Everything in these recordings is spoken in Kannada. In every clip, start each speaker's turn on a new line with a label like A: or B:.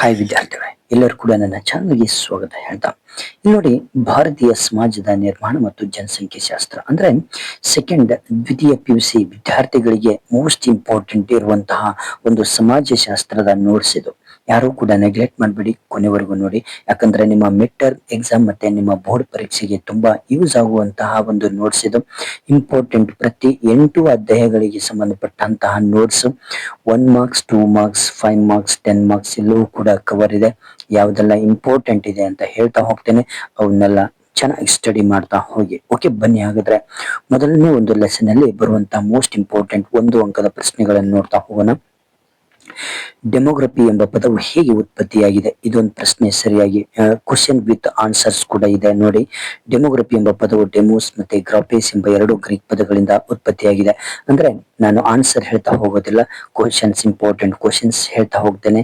A: ಹಾಯ್ ವಿದ್ಯಾರ್ಥಿಗಳೇ, ಎಲ್ಲರೂ ಕೂಡ ನನ್ನ ಚಾನಲ್ಗೆ ಸ್ವಾಗತ ಹೇಳ್ತಾ ಇಲ್ಲಿ ನೋಡಿ, ಭಾರತೀಯ ಸಮಾಜದ ನಿರ್ಮಾಣ ಮತ್ತು ಜನಸಂಖ್ಯೆ ಶಾಸ್ತ್ರ ಅಂದ್ರೆ ಸೆಕೆಂಡ್ ದ್ವಿತೀಯ PUC ವಿದ್ಯಾರ್ಥಿಗಳಿಗೆ ಮೋಸ್ಟ್ ಇಂಪಾರ್ಟೆಂಟ್ ಇರುವಂತಹ ಒಂದು ಸಮಾಜ ಶಾಸ್ತ್ರದ ನೋಟ್ಸ್ ಇದು. ಯಾರು ಕೂಡ ನೆಗ್ಲೆಕ್ಟ್ ಮಾಡಬೇಡಿ, ಕೊನೆವರೆಗೂ ನೋಡಿ. ಯಾಕಂದ್ರೆ ನಿಮ್ಮ ಮಿಡ್ ಟರ್ಮ್ ಎಕ್ಸಾಮ್ ಮತ್ತೆ ನಿಮ್ಮ ಬೋರ್ಡ್ ಪರೀಕ್ಷೆಗೆ ತುಂಬಾ ಯೂಸ್ ಆಗುವಂತಹ ಒಂದು ನೋಟ್ಸ್ ಇದು. ಇಂಪಾರ್ಟೆಂಟ್ ಪ್ರತಿ 8 ಅಧ್ಯಾಯಗಳಿಗೆ ಸಂಬಂಧಪಟ್ಟಂತಹ notes 1 marks, 2 marks, 5 marks, 10 marks ಎಲ್ಲವೂ ಕೂಡ ಕವರ್ ಇದೆ. ಯಾವ್ದೆಲ್ಲ ಇಂಪಾರ್ಟೆಂಟ್ ಇದೆ ಅಂತ ಹೇಳ್ತಾ ಹೋಗ್ತೇನೆ, ಅವನ್ನೆಲ್ಲ ಚೆನ್ನಾಗಿ ಸ್ಟಡಿ ಮಾಡ್ತಾ ಹೋಗಿ. ಓಕೆ, ಬನ್ನಿ ಹಾಗಾದ್ರೆ ಮೊದಲನೇ ಒಂದು ಲೆಸನ್ ಅಲ್ಲಿ ಬರುವಂತಹ ಮೋಸ್ಟ್ ಇಂಪಾರ್ಟೆಂಟ್ 1 ಅಂಕದ ಪ್ರಶ್ನೆಗಳನ್ನು ನೋಡ್ತಾ ಹೋಗೋಣ. ಡೆಮೋಗ್ರಫಿ ಎಂಬ ಪದವು ಹೇಗೆ ಉತ್ಪತ್ತಿಯಾಗಿದೆ? ಇದೊಂದು ಪ್ರಶ್ನೆ. ಸರಿಯಾಗಿ ಕ್ವಶನ್ ವಿತ್ ಆನ್ಸರ್ಸ್ ಕೂಡ ಇದೆ ನೋಡಿ. ಡೆಮೋಗ್ರಫಿ ಎಂಬ ಪದವು ಡೆಮೋಸ್ ಮತ್ತೆ ಗ್ರಾಫೇಸ್ ಎಂಬ 2 ಗ್ರೀಕ್ ಪದಗಳಿಂದ ಉತ್ಪತ್ತಿಯಾಗಿದೆ. ಅಂದ್ರೆ ನಾನು ಆನ್ಸರ್ ಹೇಳ್ತಾ ಹೋಗೋದಿಲ್ಲ, ಕ್ವಶನ್ಸ್ ಇಂಪಾರ್ಟೆಂಟ್ ಕ್ವಶನ್ಸ್ ಹೇಳ್ತಾ ಹೋಗ್ತೇನೆ.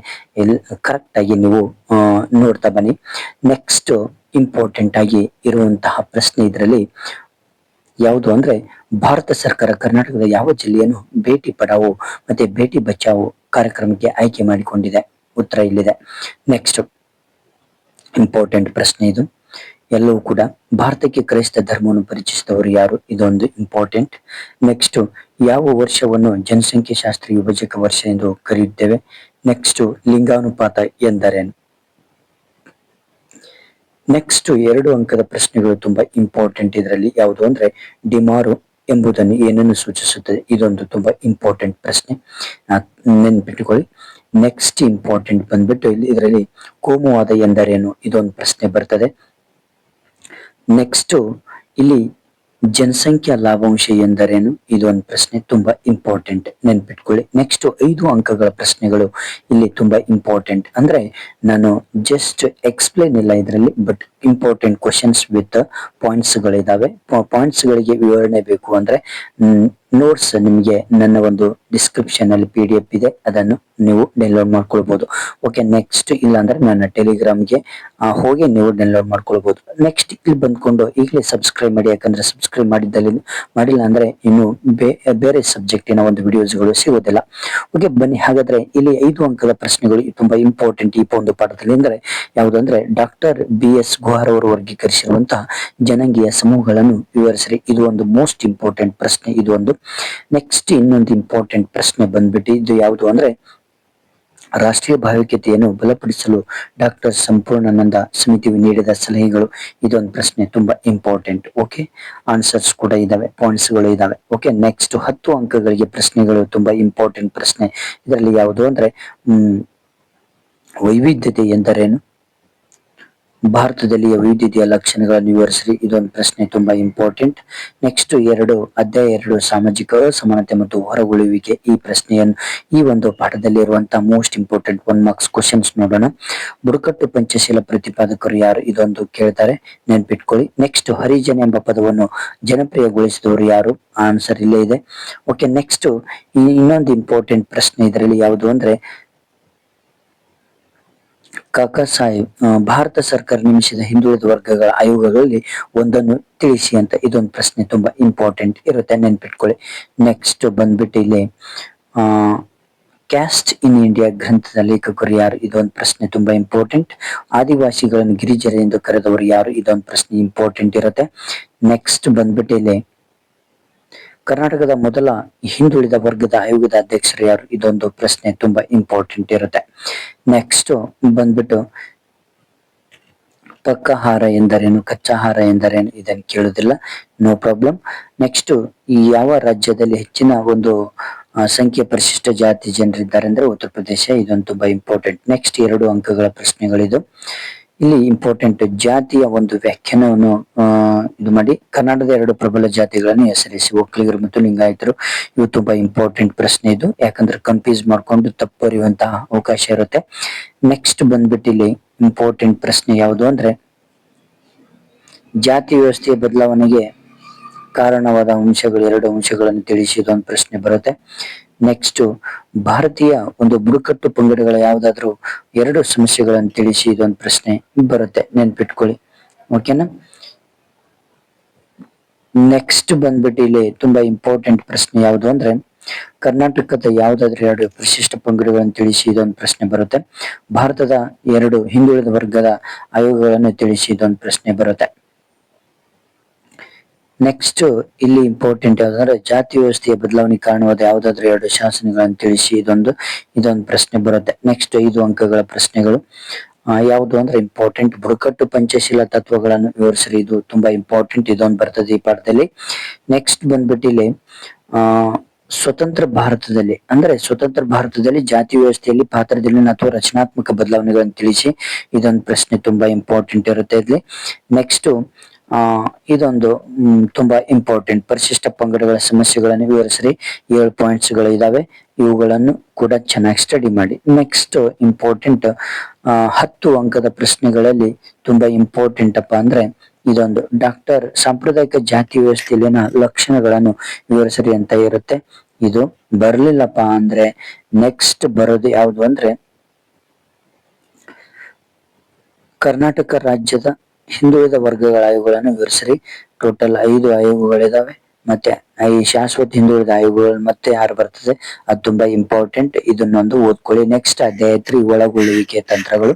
A: ಕರೆಕ್ಟ್ ಆಗಿ ನೀವು ನೋಡ್ತಾ ಬನ್ನಿ. ನೆಕ್ಸ್ಟ್ ಇಂಪಾರ್ಟೆಂಟ್ ಆಗಿ ಇರುವಂತಹ ಪ್ರಶ್ನೆ ಇದರಲ್ಲಿ ಯಾವುದು ಅಂದ್ರೆ, ಭಾರತ ಸರ್ಕಾರ ಕರ್ನಾಟಕದ ಯಾವ ಜಿಲ್ಲೆಯನ್ನು ಬೇಟಿ ಪಡಾವೋ ಮತ್ತೆ ಬೇಟಿ ಬಚಾವೋ ಕಾರ್ಯಕ್ರಮಕ್ಕೆ ಆಯ್ಕೆ ಮಾಡಿಕೊಂಡಿದೆ? ಉತ್ತರ ಇಲ್ಲಿದೆ. ನೆಕ್ಸ್ಟ್ ಇಂಪಾರ್ಟೆಂಟ್ ಪ್ರಶ್ನೆ ಇದು. ಎಲ್ಲವೂ ಕೂಡ ಭಾರತಕ್ಕೆ ಕ್ರೈಸ್ತ ಧರ್ಮವನ್ನು ಪರಿಚಯಿಸಿದವರು ಯಾರು? ಇದೊಂದು ಇಂಪಾರ್ಟೆಂಟ್. ನೆಕ್ಸ್ಟ್ ಯಾವ ವರ್ಷವನ್ನು ಜನಸಂಖ್ಯೆ ಶಾಸ್ತ್ರ ವಿಭಜಕ ವರ್ಷ ಎಂದು ಕರೆಯುತ್ತೇವೆ? ನೆಕ್ಸ್ಟ್ ಲಿಂಗಾನುಪಾತ ಎಂದರೇನು? ನೆಕ್ಸ್ಟ್ 2 ಅಂಕದ ಪ್ರಶ್ನೆಗಳು ತುಂಬಾ ಇಂಪಾರ್ಟೆಂಟ್. ಇದರಲ್ಲಿ ಯಾವುದು ಅಂದ್ರೆ, ಡಿಮಾರು ಎಂಬುದನ್ನು ಏನನ್ನು ಸೂಚಿಸುತ್ತದೆ? ಇದೊಂದು ತುಂಬಾ ಇಂಪಾರ್ಟೆಂಟ್ ಪ್ರಶ್ನೆ, ನೆನ್ಪಿಟ್ಟುಕೊಳ್ಳಿ. ನೆಕ್ಸ್ಟ್ ಇಂಪಾರ್ಟೆಂಟ್ ಬಂದ್ಬಿಟ್ಟು ಇದರಲ್ಲಿ ಕೋಮುವಾದ ಎಂದರೇನು? ಇದೊಂದು ಪ್ರಶ್ನೆ ಬರ್ತದೆ. ನೆಕ್ಸ್ಟ್ ಇಲ್ಲಿ ಜನಸಂಖ್ಯಾ ಲಾಭಾಂಶ ಎಂದರೇನು? ಇದೊಂದು ಪ್ರಶ್ನೆ ತುಂಬಾ ಇಂಪಾರ್ಟೆಂಟ್, ನೆನ್ಪಿಟ್ಕೊಳ್ಳಿ. ನೆಕ್ಸ್ಟ್ 5 ಅಂಕಗಳ ಪ್ರಶ್ನೆಗಳು ಇಲ್ಲಿ ತುಂಬಾ ಇಂಪಾರ್ಟೆಂಟ್. ಅಂದ್ರೆ ನಾನು ಜಸ್ಟ್ ಎಕ್ಸ್ಪ್ಲೇನ್ ಇಲ್ಲ ಇದರಲ್ಲಿ, but important questions with points ಗಳಿದಾವೆ. ಪಾಯಿಂಟ್ಸ್ ಗಳಿಗೆ ವಿವರಣೆ ಬೇಕು ಅಂದ್ರೆ ನೋಟ್ಸ್ ನಿಮಗೆ ನನ್ನ ಒಂದು ಡಿಸ್ಕ್ರಿಪ್ಷನ್ ಅಲ್ಲಿ PDF ಇದೆ, ಅದನ್ನು ನೀವು ಡೌನ್ಲೋಡ್ ಮಾಡ್ಕೊಳ್ಬಹುದು. ಓಕೆ, ನೆಕ್ಸ್ಟ್ ಇಲ್ಲ ಅಂದ್ರೆ ನನ್ನ ಟೆಲಿಗ್ರಾಮ್ಗೆ ಹೋಗಿ ನೀವು ಡೌನ್ಲೋಡ್ ಮಾಡ್ಕೊಳ್ಬಹುದು. ನೆಕ್ಸ್ಟ್ ಇಲ್ಲಿ ಬಂದ್ಕೊಂಡು ಈಗಲೇ ಸಬ್ಸ್ಕ್ರೈಬ್ ಮಾಡಿ, ಯಾಕಂದ್ರೆ ಸಬ್ಸ್ಕ್ರೈಬ್ ಮಾಡಿಲ್ಲ ಅಂದ್ರೆ ಇನ್ನು ಬೇರೆ ಸಬ್ಜೆಕ್ಟಿನ ಒಂದು ವಿಡಿಯೋಸ್ಗಳು ಸಿಗೋದಿಲ್ಲ. ಓಕೆ, ಬನ್ನಿ ಹಾಗಾದ್ರೆ ಇಲ್ಲಿ 5 ಅಂಕದ ಪ್ರಶ್ನೆಗಳು ತುಂಬಾ ಇಂಪಾರ್ಟೆಂಟ್ ಈ ಒಂದು ಪಾಠದಲ್ಲಿ. ಅಂದ್ರೆ ಯಾವುದಂದ್ರೆ, ಡಾಕ್ಟರ್ BS ಗುಹರ್ ಅವರು ವರ್ಗೀಕರಿಸಿರುವಂತಹ ಜನಾಂಗೀಯ ಸಮೂಹಗಳನ್ನು ವಿವರಿಸಿರಿ. ಇದು ಒಂದು ಮೋಸ್ಟ್ ಇಂಪಾರ್ಟೆಂಟ್ ಪ್ರಶ್ನೆ, ಇದು ಒಂದು. ನೆಕ್ಸ್ಟ್ ಇನ್ನೊಂದು ಇಂಪಾರ್ಟೆಂಟ್ ಪ್ರಶ್ನೆ ಬಂದ್ಬಿಟ್ಟು ಇದು ಯಾವುದು ಅಂದ್ರೆ, ರಾಷ್ಟ್ರೀಯ ಭಾವೈಕ್ಯತೆಯನ್ನು ಬಲಪಡಿಸಲು ಡಾಕ್ಟರ್ ಸಂಪೂರ್ಣಾನಂದ ಸಮಿತಿಯು ನೀಡಿದ ಸಲಹೆಗಳು. ಇದೊಂದು ಪ್ರಶ್ನೆ ತುಂಬಾ ಇಂಪಾರ್ಟೆಂಟ್. ಓಕೆ, ಆನ್ಸರ್ಸ್ ಕೂಡ ಇದಾವೆ, ಪಾಯಿಂಟ್ಸ್ ಗಳು ಇದಾವೆ. ಓಕೆ, ನೆಕ್ಸ್ಟ್ 10 ಅಂಕಗಳಿಗೆ ಪ್ರಶ್ನೆಗಳು ತುಂಬಾ ಇಂಪಾರ್ಟೆಂಟ್ ಪ್ರಶ್ನೆ. ಇದರಲ್ಲಿ ಯಾವುದು ಅಂದ್ರೆ, ವೈವಿಧ್ಯತೆ ಎಂದರೇನು? ಭಾರತದಲ್ಲಿ ವೈವಿಧ್ಯತೆಯ ಲಕ್ಷಣಗಳನ್ನು ವಿವರಿಸಿರಿ. ಇದೊಂದು ಪ್ರಶ್ನೆ ತುಂಬಾ ಇಂಪಾರ್ಟೆಂಟ್. ನೆಕ್ಸ್ಟ್ ಅಧ್ಯಾಯ 2 ಸಾಮಾಜಿಕ ಅಸಮಾನತೆ ಮತ್ತು ಹೊರಗುಳುವಿಕೆ. ಈ ಪ್ರಶ್ನೆಯನ್ನು ಈ ಒಂದು ಪಾಠದಲ್ಲಿ ಇರುವಂತಹ ಮೋಸ್ಟ್ ಇಂಪಾರ್ಟೆಂಟ್ 1 ಮಾರ್ಕ್ಸ್ ಕ್ವಶನ್ಸ್ ನೋಡೋಣ. ಬುಡಕಟ್ಟು ಪಂಚಶೀಲ ಪ್ರತಿಪಾದಕರು ಯಾರು? ಇದೊಂದು ಕೇಳ್ತಾರೆ, ನೆನ್ಪಿಟ್ಕೊಳ್ಳಿ. ನೆಕ್ಸ್ಟ್ ಹರಿಜನ ಎಂಬ ಪದವನ್ನು ಜನಪ್ರಿಯಗೊಳಿಸಿದವರು ಯಾರು? ಆನ್ಸರ್ ಇಲ್ಲೇ ಇದೆ. ಓಕೆ, ನೆಕ್ಸ್ಟ್ ಇನ್ನೊಂದು ಇಂಪಾರ್ಟೆಂಟ್ ಪ್ರಶ್ನೆ ಇದರಲ್ಲಿ ಯಾವುದು ಅಂದ್ರೆ, ಕಾಕಾ ಸಾಹೇಬ್ ಭಾರತ ಸರ್ಕಾರ ನೇಮಿಸಿದ ಹಿಂದುಳಿದ ವರ್ಗಗಳ ಆಯೋಗಗಳಲ್ಲಿ ಒಂದನ್ನು ತಿಳಿಸಿ ಅಂತ. ಇದೊಂದು ಪ್ರಶ್ನೆ ತುಂಬಾ ಇಂಪಾರ್ಟೆಂಟ್ ಇರುತ್ತೆ, ನೆನ್ಪಿಟ್ಕೊಳ್ಳಿ. ನೆಕ್ಸ್ಟ್ ಬಂದ್ಬಿಟ್ಟು ಇಲ್ಲಿ ಕ್ಯಾಸ್ಟ್ ಇನ್ ಇಂಡಿಯಾ ಗ್ರಂಥದ ಲೇಖಕರು ಯಾರು? ಇದೊಂದು ಪ್ರಶ್ನೆ ತುಂಬಾ ಇಂಪಾರ್ಟೆಂಟ್. ಆದಿವಾಸಿಗಳನ್ನು ಗಿರಿಜನ ಎಂದು ಕರೆದವರು ಯಾರು? ಇದೊಂದು ಪ್ರಶ್ನೆ ಇಂಪಾರ್ಟೆಂಟ್ ಇರುತ್ತೆ. ನೆಕ್ಸ್ಟ್ ಬಂದ್ಬಿಟ್ಟು ಇಲ್ಲಿ ಕರ್ನಾಟಕದ ಮೊದಲ ಹಿಂದುಳಿದ ವರ್ಗದ ಆಯೋಗದ ಅಧ್ಯಕ್ಷರು ಯಾರು? ಇದೊಂದು ಪ್ರಶ್ನೆ ತುಂಬಾ ಇಂಪಾರ್ಟೆಂಟ್ ಇರುತ್ತೆ. ನೆಕ್ಸ್ಟ್ ಬಂದ್ಬಿಟ್ಟು ಪಕ್ಕಾಹಾರ ಎಂದರೇನು? ಕಚ್ಚಾಹಾರ ಎಂದರೇನು? ಇದನ್ನು ಕೇಳುವುದಿಲ್ಲ, ನೋ ಪ್ರಾಬ್ಲಮ್. ನೆಕ್ಸ್ಟ್ ಯಾವ ರಾಜ್ಯದಲ್ಲಿ ಹೆಚ್ಚಿನ ಒಂದು ಸಂಖ್ಯೆ ಪರಿಶಿಷ್ಟ ಜಾತಿ ಜನರಿದ್ದಾರೆ ಅಂದ್ರೆ ಉತ್ತರ ಪ್ರದೇಶ. ಇದೊಂದು ತುಂಬಾ ಇಂಪಾರ್ಟೆಂಟ್. ನೆಕ್ಸ್ಟ್ 2 ಅಂಕಗಳ ಪ್ರಶ್ನೆಗಳಿದು. ಇಲ್ಲಿ ಇಂಪಾರ್ಟೆಂಟ್ ಜಾತಿಯ ಒಂದು ವ್ಯಾಖ್ಯಾನವನ್ನು ಇದು ಮಾಡಿ. ಕನ್ನಡದ 2 ಪ್ರಬಲ ಜಾತಿಗಳನ್ನು ಹೆಸರಿಸಿ. ಒಕ್ಕಲಿಗರು ಮತ್ತು ಲಿಂಗಾಯತರು. ಇವು ತುಂಬಾ ಇಂಪಾರ್ಟೆಂಟ್ ಪ್ರಶ್ನೆ ಇದು, ಯಾಕಂದ್ರೆ ಕನ್ಫ್ಯೂಸ್ ಮಾಡ್ಕೊಂಡು ತಪ್ಪು ಬರೆಯುವಂತಹ ಅವಕಾಶ ಇರುತ್ತೆ. ನೆಕ್ಸ್ಟ್ ಬಂದ್ಬಿಟ್ಟು ಇಲ್ಲಿ ಇಂಪಾರ್ಟೆಂಟ್ ಪ್ರಶ್ನೆ ಯಾವುದು ಅಂದ್ರೆ, ಜಾತಿ ವ್ಯವಸ್ಥೆಯ ಬದಲಾವಣೆಗೆ ಕಾರಣವಾದ ಅಂಶಗಳು 2 ಅಂಶಗಳನ್ನು ತಿಳಿಸಿ. ಇದೊಂದು ಪ್ರಶ್ನೆ ಬರುತ್ತೆ. ನೆಕ್ಸ್ಟ್ ಭಾರತೀಯ ಒಂದು ಬುಡಕಟ್ಟು ಪಂಗಡಗಳ ಯಾವ್ದಾದ್ರು 2 ಸಮಸ್ಯೆಗಳನ್ನು ತಿಳಿಸಿ. ಇದೊಂದು ಪ್ರಶ್ನೆ ಬರುತ್ತೆ, ನೆನ್ಪಿಟ್ಕೊಳ್ಳಿ. ಓಕೆನಾ. ನೆಕ್ಸ್ಟ್ ಬಂದ್ಬಿಟ್ಟು ಇಲ್ಲಿ ತುಂಬಾ ಇಂಪಾರ್ಟೆಂಟ್ ಪ್ರಶ್ನೆ ಯಾವುದು ಅಂದ್ರೆ, ಕರ್ನಾಟಕದ ಯಾವ್ದಾದ್ರು ಎರಡು ಪರಿಶಿಷ್ಟ ಪಂಗಡಗಳನ್ನು ತಿಳಿಸಿ, ಇದೊಂದು ಪ್ರಶ್ನೆ ಬರುತ್ತೆ. ಭಾರತದ ಎರಡು ಹಿಂದುಳಿದ ವರ್ಗದ ಆಯೋಗಗಳನ್ನು ತಿಳಿಸಿ, ಇದೊಂದು ಪ್ರಶ್ನೆ ಬರುತ್ತೆ. ನೆಕ್ಸ್ಟ್ ಇಲ್ಲಿ ಇಂಪಾರ್ಟೆಂಟ್ ಯಾವ್ದಂದ್ರೆ ಜಾತಿ ವ್ಯವಸ್ಥೆಯ ಬದಲಾವಣೆ ಕಾರಣವಾದ ಯಾವ್ದಾದ್ರು ಎರಡು ಶಾಸನಗಳನ್ನು ತಿಳಿಸಿ, ಇದೊಂದು ಪ್ರಶ್ನೆ ಬರುತ್ತೆ. ನೆಕ್ಸ್ಟ್ 5 ಅಂಕಗಳ ಪ್ರಶ್ನೆಗಳು ಯಾವುದು ಅಂದ್ರೆ ಇಂಪಾರ್ಟೆಂಟ್. ಬುಡಕಟ್ಟು ಪಂಚಶೀಲ ತತ್ವಗಳನ್ನು ವಿವರಿಸ್ರಿ, ಇದು ತುಂಬಾ ಇಂಪಾರ್ಟೆಂಟ್, ಇದೊಂದು ಬರ್ತದೆ ಈ ಪಾಠದಲ್ಲಿ. ನೆಕ್ಸ್ಟ್ ಬಂದ್ಬಿಟ್ಟು ಇಲ್ಲಿ ಸ್ವತಂತ್ರ ಭಾರತದಲ್ಲಿ ಜಾತಿ ವ್ಯವಸ್ಥೆಯಲ್ಲಿ ಪಾತ್ರದಲ್ಲಿನ ಅಥವಾ ರಚನಾತ್ಮಕ ಬದಲಾವಣೆಗಳನ್ನು ತಿಳಿಸಿ, ಇದೊಂದು ಪ್ರಶ್ನೆ ತುಂಬಾ ಇಂಪಾರ್ಟೆಂಟ್ ಇರುತ್ತೆ ಇಲ್ಲಿ. ನೆಕ್ಸ್ಟ್ ಇದೊಂದು ತುಂಬಾ ಇಂಪಾರ್ಟೆಂಟ್. ಪರಿಶಿಷ್ಟ ಪಂಗಡಗಳ ಸಮಸ್ಯೆಗಳನ್ನು ವಿವರಿಸ್ರಿ, 7 ಪಾಯಿಂಟ್ಸ್ ಗಳು ಇದಾವೆ, ಇವುಗಳನ್ನು ಕೂಡ ಚೆನ್ನಾಗಿ ಸ್ಟಡಿ ಮಾಡಿ. ನೆಕ್ಸ್ಟ್ ಇಂಪಾರ್ಟೆಂಟ್ 10 ಅಂಕದ ಪ್ರಶ್ನೆಗಳಲ್ಲಿ ತುಂಬಾ ಇಂಪಾರ್ಟೆಂಟ್ ಅಪ್ಪ ಅಂದ್ರೆ ಇದೊಂದು ಡಾಕ್ಟರ್ ಸಾಂಪ್ರದಾಯಿಕ ಜಾತಿ ವ್ಯವಸ್ಥೆಯಲ್ಲಿನ ಲಕ್ಷಣಗಳನ್ನು ವಿವರಿಸ್ರಿ ಅಂತ ಇರುತ್ತೆ. ಇದು ಬರ್ಲಿಲ್ಲಪ್ಪ ಅಂದ್ರೆ ನೆಕ್ಸ್ಟ್ ಬರೋದು ಯಾವುದು ಅಂದ್ರೆ ಕರ್ನಾಟಕ ರಾಜ್ಯದ ಹಿಂದುಳಿದ ವರ್ಗಗಳ ಆಯೋಗಗಳನ್ನು ವಿವರಿಸ್ರಿ. ಟೋಟಲ್ 5 ಆಯೋಗಗಳಿದಾವೆ. ಮತ್ತೆ ಈ ಶಾಶ್ವತ ಹಿಂದುಳಿದ ಆಯೋಗಗಳು ಮತ್ತೆ 6 ಬರ್ತದೆ, ಅದು ತುಂಬಾ ಇಂಪಾರ್ಟೆಂಟ್, ಇದನ್ನೊಂದು ಓದ್ಕೊಳ್ಳಿ. ನೆಕ್ಸ್ಟ್ ಅಧ್ಯಾಯ 3 ಒಳಗೊಳ್ಳುವಿಕೆ ತಂತ್ರಗಳು.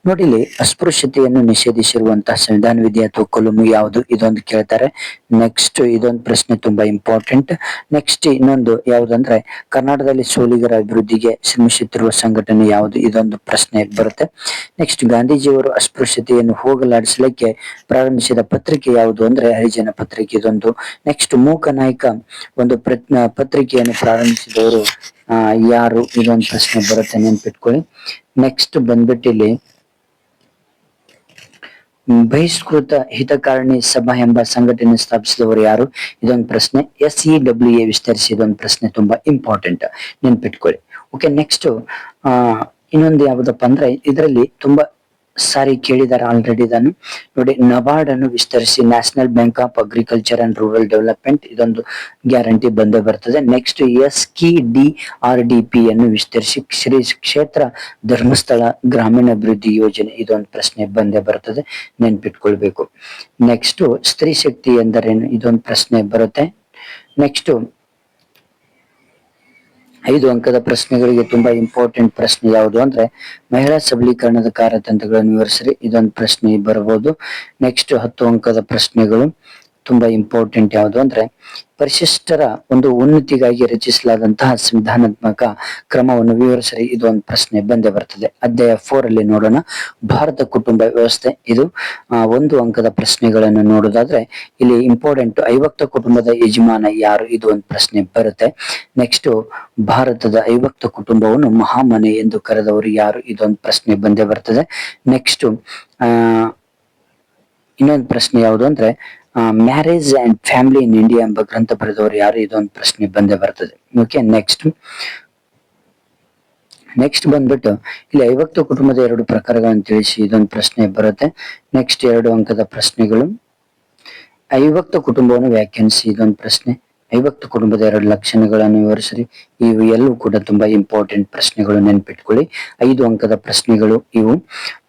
A: ನೋಡಿ ಇಲ್ಲಿ ಅಸ್ಪೃಶ್ಯತೆಯನ್ನು ನಿಷೇಧಿಸಿರುವಂತಹ ಸಂವಿಧಾನ ವಿಧಿ ಅಥವಾ ಕೊಲುಮು ಯಾವುದು, ಇದೊಂದು ಕೇಳ್ತಾರೆ. ನೆಕ್ಸ್ಟ್ ಇದೊಂದು ಪ್ರಶ್ನೆ ತುಂಬಾ ಇಂಪಾರ್ಟೆಂಟ್. ನೆಕ್ಸ್ಟ್ ಇನ್ನೊಂದು ಯಾವ್ದಂದ್ರೆ ಕರ್ನಾಟಕದಲ್ಲಿ ಸೋಲಿಗರ ಅಭಿವೃದ್ಧಿಗೆ ಶ್ರಮಿಸುತ್ತಿರುವ ಸಂಘಟನೆ ಯಾವುದು, ಇದೊಂದು ಪ್ರಶ್ನೆ ಬರುತ್ತೆ. ನೆಕ್ಸ್ಟ್ ಗಾಂಧೀಜಿಯವರು ಅಸ್ಪೃಶ್ಯತೆಯನ್ನು ಹೋಗಲಾಡಿಸಲಿಕ್ಕೆ ಪ್ರಾರಂಭಿಸಿದ ಪತ್ರಿಕೆ ಯಾವುದು ಅಂದ್ರೆ ಹರಿಜನ ಪತ್ರಿಕೆ, ಇದೊಂದು. ನೆಕ್ಸ್ಟ್ ಮೂಕ ನಾಯಕ ಒಂದು ಪತ್ರಿಕೆಯನ್ನು ಪ್ರಾರಂಭಿಸಿದವರು ಯಾರು, ಇದೊಂದು ಪ್ರಶ್ನೆ ಬರುತ್ತೆ, ನೆನ್ಪಿಟ್ಕೊಳ್ಳಿ. ನೆಕ್ಸ್ಟ್ ಬಂದ್ಬಿಟ್ಟು ಇಲ್ಲಿ ಬಹಿಷ್ಕೃತ ಹಿತಕಾರಣಿ ಸಭಾ ಎಂಬ ಸಂಘಟನೆ ಸ್ಥಾಪಿಸಿದವರು ಯಾರು, ಇದೊಂದು ಪ್ರಶ್ನೆ. SEWA ವಿಸ್ತರಿಸಿ, ಇದೊಂದು ಪ್ರಶ್ನೆ ತುಂಬಾ ಇಂಪಾರ್ಟೆಂಟ್, ನೆನ್ಪಿಟ್ಕೊಳ್ಳಿ. ಓಕೆ, ನೆಕ್ಸ್ಟ್ ಇನ್ನೊಂದು ಯಾವ್ದಪ್ಪ ಅಂದ್ರೆ ಇದರಲ್ಲಿ ತುಂಬಾ ಸಾರಿ ಕೇಳಿದಾರೆ ಆಲ್ರೆಡಿ ಇದನ್ನು ನೋಡಿ. ನಬಾರ್ಡ್ ಅನ್ನು ವಿಸ್ತರಿಸಿ, national bank of agriculture and rural development, ಇದೊಂದು ಗ್ಯಾರಂಟಿ ಬಂದೇ ಬರ್ತದೆ. ನೆಕ್ಸ್ಟ್ SKDRDP ಅನ್ನು ವಿಸ್ತರಿಸಿ, ಶ್ರೀ ಕ್ಷೇತ್ರ ಧರ್ಮಸ್ಥಳ ಗ್ರಾಮೀಣ ಅಭಿವೃದ್ಧಿ ಯೋಜನೆ, ಇದೊಂದು ಪ್ರಶ್ನೆ ಬಂದೇ ಬರ್ತದೆ, ನೆನ್ಪಿಟ್ಕೊಳ್ಬೇಕು. ನೆಕ್ಸ್ಟ್ ಸ್ತ್ರೀ ಶಕ್ತಿ ಎಂದರೇನು, ಇದೊಂದು ಪ್ರಶ್ನೆ ಬರುತ್ತೆ. ನೆಕ್ಸ್ಟ್ 5 ಅಂಕದ ಪ್ರಶ್ನೆಗಳಿಗೆ ತುಂಬಾ ಇಂಪಾರ್ಟೆಂಟ್ ಪ್ರಶ್ನೆ ಯಾವುದು ಅಂದ್ರೆ ಮಹಿಳಾ ಸಬಲೀಕರಣದ ಕಾರ್ಯತಂತ್ರಗಳನ್ನು ವಿವರಿಸ್ರಿ, ಇದೊಂದು ಪ್ರಶ್ನೆ ಬರಬಹುದು. ನೆಕ್ಸ್ಟ್ 10 ಅಂಕದ ಪ್ರಶ್ನೆಗಳು ತುಂಬಾ ಇಂಪಾರ್ಟೆಂಟ್ ಯಾವುದು ಅಂದ್ರೆ ಪರಿಶಿಷ್ಟರ ಒಂದು ಉನ್ನತಿಗಾಗಿ ರಚಿಸಲಾದಂತಹ ಸಂವಿಧಾನಾತ್ಮಕ ಕ್ರಮವನ್ನು ವಿವರಿಸ್ರಿ, ಇದೊಂದು ಪ್ರಶ್ನೆ ಬಂದೇ ಬರ್ತದೆ. ಅಧ್ಯಾಯ 4 ಅಲ್ಲಿ ನೋಡೋಣ, ಭಾರತ ಕುಟುಂಬ ವ್ಯವಸ್ಥೆ. ಇದು 1 ಅಂಕದ ಪ್ರಶ್ನೆಗಳನ್ನು ನೋಡೋದಾದ್ರೆ ಇಲ್ಲಿ ಇಂಪಾರ್ಟೆಂಟ್ ಅವಿಭಕ್ತ ಕುಟುಂಬದ ಯಜಮಾನ ಯಾರು, ಇದು ಒಂದು ಪ್ರಶ್ನೆ ಬರುತ್ತೆ. ನೆಕ್ಸ್ಟ್ ಭಾರತದ ಅವಿಭಕ್ತ ಕುಟುಂಬವನ್ನು ಮಹಾಮನೆ ಎಂದು ಕರೆದವರು ಯಾರು, ಇದೊಂದು ಪ್ರಶ್ನೆ ಬಂದೇ ಬರ್ತದೆ. ನೆಕ್ಸ್ಟ್ ಇನ್ನೊಂದು ಪ್ರಶ್ನೆ ಯಾವುದು ಅಂದ್ರೆ marriage and family in India ಎಂಬ ಗ್ರಂಥ ಬರೆದವರು ಯಾರು, ಇದೊಂದು ಪ್ರಶ್ನೆ ಬಂದೇ ಬರ್ತದೆ. ಓಕೆ, ನೆಕ್ಸ್ಟ್ ಬಂದ್ಬಿಟ್ಟು ಇಲ್ಲಿ ಅವಿಭಕ್ತ ಕುಟುಂಬದ 2 ಪ್ರಕಾರಗಳನ್ನು ತಿಳಿಸಿ, ಇದೊಂದು ಪ್ರಶ್ನೆ ಬರುತ್ತೆ. ನೆಕ್ಸ್ಟ್ 2 ಅಂಕದ ಪ್ರಶ್ನೆಗಳು ಅವಿಭಕ್ತ ಕುಟುಂಬವನ್ನು ವ್ಯಾಖ್ಯಾನಿಸಿ, ಇದೊಂದು ಪ್ರಶ್ನೆ. ಅವಿಭಕ್ತ ಕುಟುಂಬದ 2 ಲಕ್ಷಣಗಳನ್ನು ವಿವರಿಸ್ರಿ, ಇವು ಎಲ್ಲವೂ ಕೂಡ ತುಂಬಾ ಇಂಪಾರ್ಟೆಂಟ್ ಪ್ರಶ್ನೆಗಳು, ನೆನ್ಪಿಟ್ಕೊಳ್ಳಿ. 5 ಅಂಕದ ಪ್ರಶ್ನೆಗಳು ಇವು.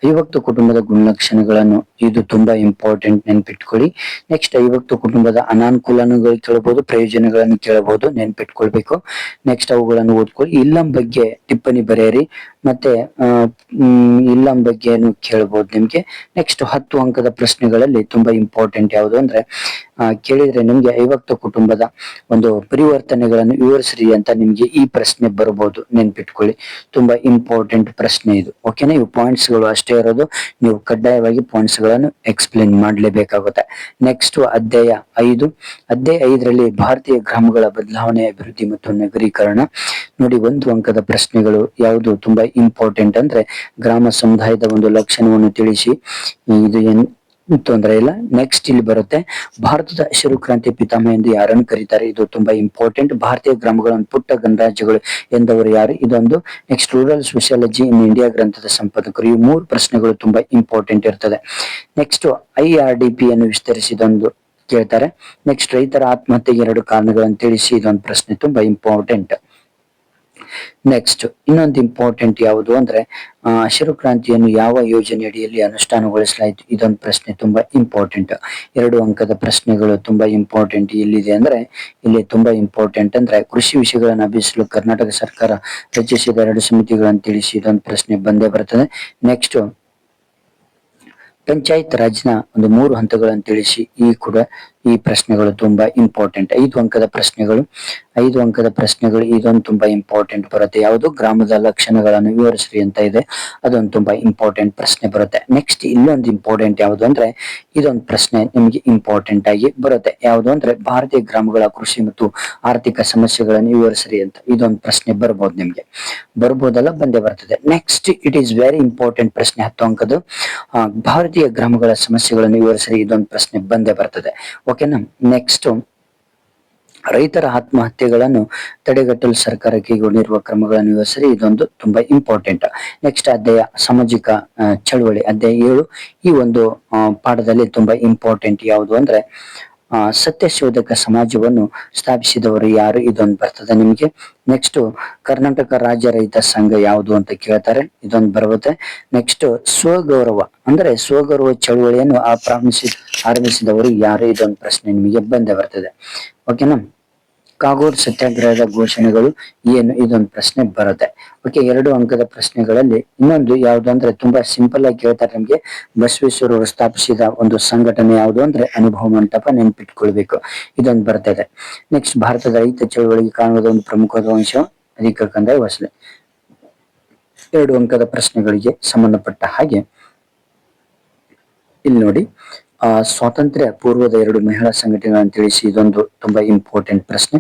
A: ಅವಿಭಕ್ತ ಕುಟುಂಬದ ಗುಣಲಕ್ಷಣಗಳನ್ನು, ಇದು ತುಂಬಾ ಇಂಪಾರ್ಟೆಂಟ್, ನೆನ್ಪಿಟ್ಕೊಳ್ಳಿ. ನೆಕ್ಸ್ಟ್ ಅವಿಭಕ್ತ ಕುಟುಂಬದ ಅನಾನುಕೂಲಗಳು ಕೇಳಬಹುದು, ಪ್ರಯೋಜನಗಳನ್ನು ಕೇಳಬಹುದು, ನೆನ್ಪಿಟ್ಕೊಳ್ಬೇಕು. ನೆಕ್ಸ್ಟ್ ಅವುಗಳನ್ನು ಓದ್ಕೊಳ್ಳಿ. ಇಲ್ಲಂ ಬಗ್ಗೆ ಟಿಪ್ಪಣಿ ಬರೆಯಿರಿ, ಮತ್ತೆ ಇಲ್ಲಂ ಬಗ್ಗೆನು ಕೇಳಬಹುದು ನಿಮ್ಗೆ. ನೆಕ್ಸ್ಟ್ 10 ಅಂಕದ ಪ್ರಶ್ನೆಗಳಲ್ಲಿ ತುಂಬಾ ಇಂಪಾರ್ಟೆಂಟ್ ಯಾವುದು ಅಂದ್ರೆ ಕೇಳಿದ್ರೆ ನಿಮ್ಗೆ ಅವಿಭಕ್ತ ಕುಟುಂಬದ ಒಂದು ಪರಿವರ್ತನೆಗಳನ್ನು ವಿವರಿಸ್ರಿ ಅಂತ ನಿಮ್ಗೆ ಈ ಪ್ರಶ್ನೆ ಬರಬಹುದು, ನೆನ್ಪಿಟ್ಕೊಳ್ಳಿ. ತುಂಬಾ ಇಂಪಾರ್ಟೆಂಟ್ ಪ್ರಶ್ನೆ ಇದು. ಓಕೆನಾ, ಇವು ಪಾಯಿಂಟ್ಸ್ ಗಳು ಅಷ್ಟೇ ಇರೋದು, ನೀವು ಕಡ್ಡಾಯವಾಗಿ ಪಾಯಿಂಟ್ಸ್ ಗಳನ್ನು ಎಕ್ಸ್ಪ್ಲೇನ್ ಮಾಡ್ಲೇಬೇಕಾಗುತ್ತೆ. ನೆಕ್ಸ್ಟ್ ಅಧ್ಯಾಯ 5ರಲ್ಲಿ ಭಾರತೀಯ ಗ್ರಾಮಗಳ ಬದಲಾವಣೆ, ಅಭಿವೃದ್ಧಿ ಮತ್ತು ನಗರೀಕರಣ. ನೋಡಿ 1 ಅಂಕದ ಪ್ರಶ್ನೆಗಳು ಯಾವುದು ತುಂಬಾ ಇಂಪಾರ್ಟೆಂಟ್ ಅಂದ್ರೆ ಗ್ರಾಮ ಸಮುದಾಯದ ಒಂದು ಲಕ್ಷಣವನ್ನು ತಿಳಿಸಿ, ಇದು ತೊಂದರೆ ಇಲ್ಲ. ನೆಕ್ಸ್ಟ್ ಇಲ್ಲಿ ಬರುತ್ತೆ ಭಾರತದ ಹಸಿರು ಕ್ರಾಂತಿ ಪಿತಾಮಹ ಎಂದು ಯಾರನ್ನು ಕರೀತಾರೆ, ಇದು ತುಂಬಾ ಇಂಪಾರ್ಟೆಂಟ್. ಭಾರತೀಯ ಗ್ರಾಮಗಳನ್ನು ಪುಟ್ಟ ಗಣರಾಜ್ಯಗಳು ಎಂದವರು ಯಾರು, ಇದೊಂದು. Next rural sociology in India ಗ್ರಂಥದ ಸಂಪಾದಕರು. ಈ 3 ಪ್ರಶ್ನೆಗಳು ತುಂಬಾ ಇಂಪಾರ್ಟೆಂಟ್ ಇರ್ತದೆ. ನೆಕ್ಸ್ಟ್ IRDP ಅನ್ನು ವಿಸ್ತರಿಸಿದೊಂದು ಕೇಳ್ತಾರೆ. ನೆಕ್ಸ್ಟ್ ರೈತರ ಆತ್ಮಹತ್ಯೆಗೆ 2 ಕಾರಣಗಳನ್ನು ತಿಳಿಸಿ, ಇದೊಂದು ಪ್ರಶ್ನೆ ತುಂಬಾ ಇಂಪಾರ್ಟೆಂಟ್. ನೆಕ್ಸ್ಟ್ ಇನ್ನೊಂದು ಇಂಪಾರ್ಟೆಂಟ್ ಯಾವುದು ಅಂದ್ರೆ ಹಸಿರು ಕ್ರಾಂತಿಯನ್ನು ಯಾವ ಯೋಜನೆ ಅಡಿಯಲ್ಲಿ ಅನುಷ್ಠಾನಗೊಳಿಸಲಾಯಿತು, ಇದೊಂದು ಪ್ರಶ್ನೆ ತುಂಬಾ ಇಂಪಾರ್ಟೆಂಟ್. 2 ಅಂಕದ ಪ್ರಶ್ನೆಗಳು ತುಂಬಾ ಇಂಪಾರ್ಟೆಂಟ್. ಎಲ್ಲಿದೆ ಅಂದ್ರೆ ಇಲ್ಲಿ ತುಂಬಾ ಇಂಪಾರ್ಟೆಂಟ್ ಅಂದ್ರೆ ಕೃಷಿ ವಿಷಯಗಳನ್ನು ಅಭ್ಯಸಿಸಲು ಕರ್ನಾಟಕ ಸರ್ಕಾರ ರಚಿಸಿದ 2 ಸಮಿತಿಗಳನ್ನು ತಿಳಿಸಿ, ಇದೊಂದು ಪ್ರಶ್ನೆ ಬಂದೇ ಬರ್ತದೆ. ನೆಕ್ಸ್ಟ್ ಪಂಚಾಯತ್ ರಾಜ್ನ ಒಂದು 3 ಹಂತಗಳನ್ನು ತಿಳಿಸಿ, ಈ ಪ್ರಶ್ನೆಗಳು ತುಂಬಾ ಇಂಪಾರ್ಟೆಂಟ್. 5 ಅಂಕದ ಪ್ರಶ್ನೆಗಳು ಇದೊಂದು ತುಂಬಾ ಇಂಪಾರ್ಟೆಂಟ್ ಬರುತ್ತೆ. ಯಾವುದು ಗ್ರಾಮದ ಲಕ್ಷಣಗಳನ್ನು ವಿವರಿಸ್ರಿ ಅಂತ ಇದೆ, ಅದೊಂದು ತುಂಬಾ ಇಂಪಾರ್ಟೆಂಟ್ ಪ್ರಶ್ನೆ ಬರುತ್ತೆ. ನೆಕ್ಸ್ಟ್ ಇಲ್ಲೊಂದು ಇಂಪಾರ್ಟೆಂಟ್ ಯಾವುದು ಅಂದ್ರೆ ಇದೊಂದು ಪ್ರಶ್ನೆ ನಿಮಗೆ ಇಂಪಾರ್ಟೆಂಟ್ ಆಗಿ ಬರುತ್ತೆ. ಯಾವುದು ಅಂದ್ರೆ ಭಾರತೀಯ ಗ್ರಾಮಗಳ ಕೃಷಿ ಮತ್ತು ಆರ್ಥಿಕ ಸಮಸ್ಯೆಗಳನ್ನು ವಿವರಿಸ್ರಿ ಅಂತ, ಇದೊಂದು ಪ್ರಶ್ನೆ ಬರ್ಬೋದು, ನಿಮ್ಗೆ ಬರ್ಬೋದಲ್ಲ, ಬಂದೇ ಬರ್ತದೆ. Next it is very important ಪ್ರಶ್ನೆ 10 ಅಂಕದ್ದು. ಭಾರತೀಯ ಗ್ರಾಮಗಳ ಸಮಸ್ಯೆಗಳನ್ನು ವಿವರಿಸ್ರಿ, ಇದೊಂದು ಪ್ರಶ್ನೆ ಬಂದೇ ಬರ್ತದೆ. ಓಕೆನಾ. ನೆಕ್ಸ್ಟ್ ರೈತರ ಆತ್ಮಹತ್ಯೆಗಳನ್ನು ತಡೆಗಟ್ಟಲು ಸರ್ಕಾರ ಕೈಗೊಂಡಿರುವ ಕ್ರಮಗಳನ್ನು ವಿವರಿಸಿ, ಇದೊಂದು ತುಂಬಾ ಇಂಪಾರ್ಟೆಂಟ್. ನೆಕ್ಸ್ಟ್ ಅಧ್ಯಾಯ ಸಾಮಾಜಿಕ ಚಳವಳಿ, ಅಧ್ಯಾಯ 7. ಈ ಒಂದು ಪಾಠದಲ್ಲಿ ತುಂಬಾ ಇಂಪಾರ್ಟೆಂಟ್ ಯಾವುದು ಅಂದ್ರೆ ಸತ್ಯಶೋಧಕ ಸಮಾಜವನ್ನು ಸ್ಥಾಪಿಸಿದವರು ಯಾರು, ಇದೊಂದು ಬರ್ತದೆ ನಿಮಗೆ. ನೆಕ್ಸ್ಟ್ ಕರ್ನಾಟಕ ರಾಜ್ಯ ರೈತ ಸಂಘ ಯಾವುದು ಅಂತ ಕೇಳ್ತಾರೆ, ಇದೊಂದು ಬರುತ್ತೆ. ನೆಕ್ಸ್ಟ್ ಸ್ವಗೌರವ ಅಂದ್ರೆ ಸ್ವಗೌರವ ಚಳವಳಿಯನ್ನು ಆರಂಭಿಸಿದವರು ಯಾರು, ಇದೊಂದು ಪ್ರಶ್ನೆ ನಿಮಗೆ ಬಂದೇ ಬರ್ತದೆ. ಓಕೆನಾ. ಕಾಗೋಡು ಸತ್ಯಾಗ್ರಹದ ಘೋಷಣೆಗಳು ಏನು, ಇದೊಂದು ಪ್ರಶ್ನೆ ಬರುತ್ತೆ. ಓಕೆ, 2 ಅಂಕದ ಪ್ರಶ್ನೆಗಳಲ್ಲಿ ಇನ್ನೊಂದು ಯಾವುದು ಅಂದ್ರೆ ತುಂಬಾ ಸಿಂಪಲ್ ಆಗಿ ಕೇಳ್ತಾರೆ ನಿಮ್ಗೆ. ಬಸವೇಶ್ವರರು ಸ್ಥಾಪಿಸಿದ ಒಂದು ಸಂಘಟನೆ ಯಾವುದು ಅಂದ್ರೆ ಅನುಭವ ಮಂಟಪ, ನೆನ್ಪಿಟ್ಕೊಳ್ಬೇಕು, ಇದೊಂದು ಬರ್ತದೆ. ನೆಕ್ಸ್ಟ್ ಭಾರತದ ರೈತ ಚಳವಳಿಗೆ ಕಾರಣವಾದ ಒಂದು ಪ್ರಮುಖವಾದ ಅಂಶ ಅಧಿಕ ಕಂದಾಯ ವಸೂಲಿ. 2 ಅಂಕದ ಪ್ರಶ್ನೆಗಳಿಗೆ ಸಂಬಂಧಪಟ್ಟ ಹಾಗೆ ಇಲ್ಲಿ ನೋಡಿ, ಸ್ವಾತಂತ್ರ್ಯ ಪೂರ್ವದ 2 ಮಹಿಳಾ ಸಂಘಟನೆಗಳನ್ನು ತಿಳಿಸಿ, ಇದೊಂದು ತುಂಬಾ ಇಂಪಾರ್ಟೆಂಟ್ ಪ್ರಶ್ನೆ.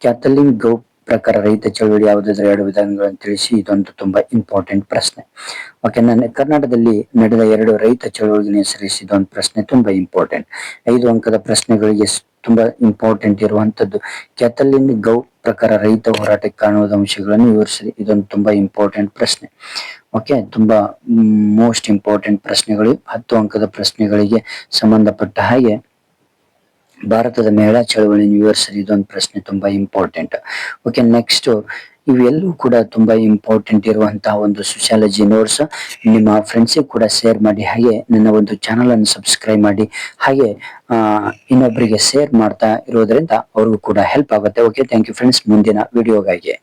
A: ಕ್ಯಾಥಲಿನ್ ಗೌ ಪ್ರಕಾರ ರೈತ ಚಳವಳಿ ಯಾವುದಾದ್ರೂ 2 ವಿಧಾನಗಳನ್ನು ತಿಳಿಸಿ, ಇದೊಂದು ತುಂಬಾ ಇಂಪಾರ್ಟೆಂಟ್ ಪ್ರಶ್ನೆ. ಓಕೆ, ಕರ್ನಾಟಕದಲ್ಲಿ ನಡೆದ 2 ರೈತ ಚಳವಳಿಗಳನ್ನು ಹೆಸರಿಸಿ, ಇದೊಂದು ಪ್ರಶ್ನೆ ತುಂಬಾ ಇಂಪಾರ್ಟೆಂಟ್. 5 ಅಂಕದ ಪ್ರಶ್ನೆಗಳಿಗೆ ತುಂಬಾ ಇಂಪಾರ್ಟೆಂಟ್ ಇರುವಂತದ್ದು ಕ್ಯಾಥಲಿನ್ ಗೌ ಪ್ರಕಾರ ರೈತ ಹೋರಾಟಕ್ಕೆ ಕಾರಣವಾದ ಅಂಶಗಳನ್ನು ವಿವರಿಸಿ, ಇದೊಂದು ತುಂಬಾ ಇಂಪಾರ್ಟೆಂಟ್ ಪ್ರಶ್ನೆ. ಓಕೆ, ತುಂಬಾ ಮೋಸ್ಟ್ ಇಂಪಾರ್ಟೆಂಟ್ ಪ್ರಶ್ನೆಗಳು. 10 ಅಂಕದ ಪ್ರಶ್ನೆಗಳಿಗೆ ಸಂಬಂಧಪಟ್ಟ ಹಾಗೆ ಭಾರತದ ಮಹಿಳಾ ಚಳವಳಿಯನ್ನು ವಿವರಿಸಿ, ಇದೊಂದು ಪ್ರಶ್ನೆ ತುಂಬಾ ಇಂಪಾರ್ಟೆಂಟ್. ಓಕೆ, ನೆಕ್ಸ್ಟ್ ಇವೆಲ್ಲವೂ ಕೂಡ ತುಂಬಾ ಇಂಪಾರ್ಟೆಂಟ್ ಇರುವಂತಹ ಒಂದು ಸೋಶಿಯಾಲಜಿ ನೋಟ್ಸ್. ನಿಮ್ಮ ಫ್ರೆಂಡ್ಸಿಗೆ ಕೂಡ ಶೇರ್ ಮಾಡಿ, ಹಾಗೆ ನನ್ನ ಒಂದು ಚಾನಲ್ ಅನ್ನು ಸಬ್ಸ್ಕ್ರೈಬ್ ಮಾಡಿ, ಹಾಗೆ ಇನ್ನೊಬ್ಬರಿಗೆ ಶೇರ್ ಮಾಡ್ತಾ ಇರೋದ್ರಿಂದ ಅವ್ರಿಗೂ ಕೂಡ ಹೆಲ್ಪ್ ಆಗುತ್ತೆ. Okay, thank you friends. ಮುಂದಿನ ವಿಡಿಯೋಗಾಗಿ